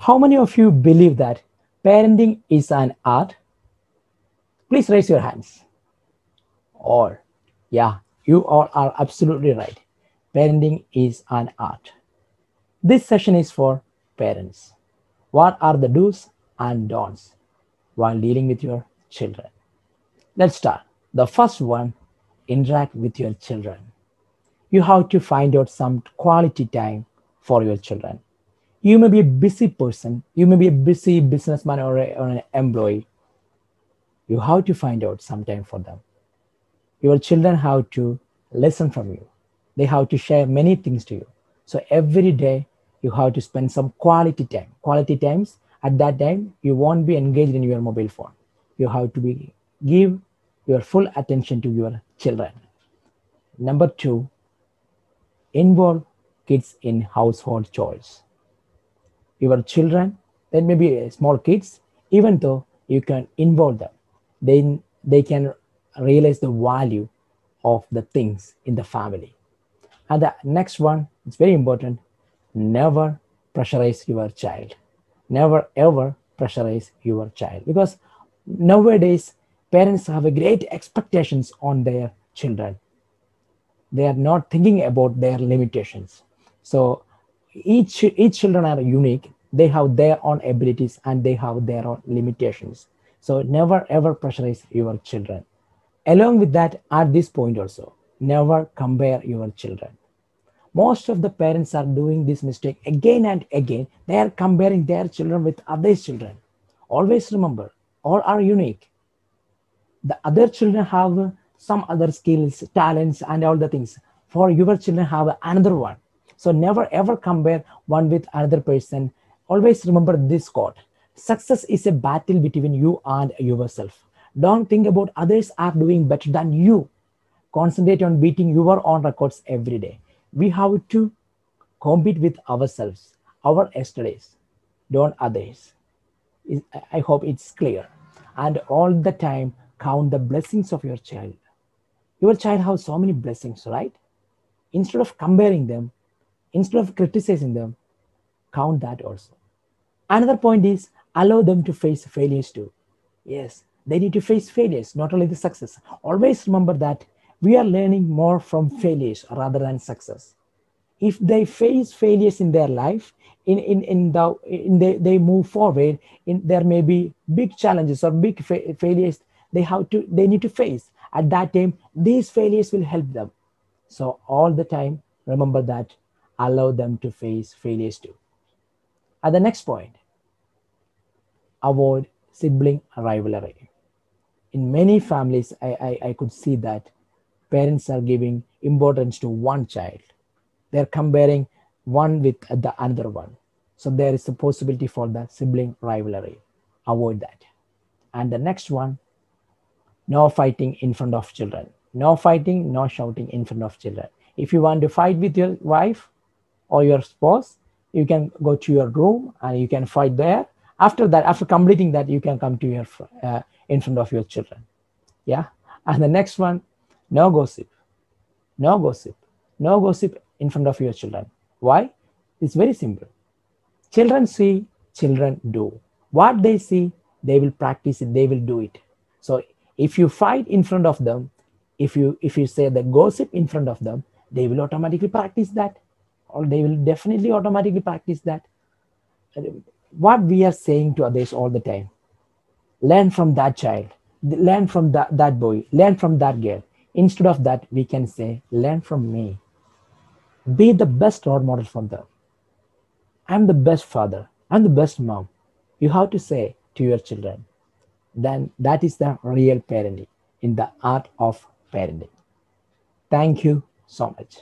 How many of you believe that parenting is an art? Please raise your hands. Or, yeah, you all are absolutely right. Parenting is an art. This session is for parents. What are the do's and don'ts while dealing with your children? Let's start. The first one, interact with your children. You have to find out some quality time for your children. You may be a busy person, you may be a busy businessman or an employee. You have to find out some time for them. Your children have to listen from you. They have to share many things to you. So every day you have to spend some quality time. Quality times, at that time you won't be engaged in your mobile phone. You have to be give your full attention to your children. Number two, involve kids in household chores. Your children, they may be small kids, even though you can involve them, then they can realize the value of the things in the family. And the next one, it's very important, never pressurize your child. Never ever pressurize your child, because nowadays parents have a great expectations on their children. They are not thinking about their limitations. So each children are unique. They have their own abilities and they have their own limitations. So never ever pressurize your children. Along with that, at this point also, never compare your children. Most of the parents are doing this mistake again and again. They are comparing their children with other children. Always remember, all are unique. The other children have some other skills, talents, and all the things. For your children have another one. So never ever compare one with another person. Always remember this quote: success is a battle between you and yourself. Don't think about others are doing better than you. Concentrate on beating your own records every day. We have to compete with ourselves, our yesterdays, don't others. I hope it's clear. And all the time, count the blessings of your child. Your child has so many blessings, right? Instead of comparing them, instead of criticizing them, count that also. Another point is allow them to face failures too. Yes, they need to face failures, not only the success. Always remember that we are learning more from failures rather than success. If they face failures in their life, they move forward, there may be big challenges or big failures they need to face. At that time, these failures will help them. So all the time, remember that, allow them to face failures too. At the next point, avoid sibling rivalry. In many families, I could see that parents are giving importance to one child. They're comparing one with the other one. So there is a possibility for the sibling rivalry. Avoid that. And the next one, no fighting in front of children. No fighting, no shouting in front of children. If you want to fight with your wife or your spouse, you can go to your room and you can fight there. After that, after completing that, you can come to your in front of your children. Yeah. And the next one, no gossip. No gossip. No gossip in front of your children. Why? It's very simple. Children see, children do. What they see, they will practice it, they will do it. So if you fight in front of them, if you say the gossip in front of them, they will automatically practice that, or they will definitely automatically practice that. What we are saying to others all the time, learn from that child, learn from that boy, learn from that girl. Instead of that, we can say, learn from me. Be the best role model for them. I'm the best father, I'm the best mom. You have to say to your children. Then that is the real parenting, in the art of parenting. Thank you so much.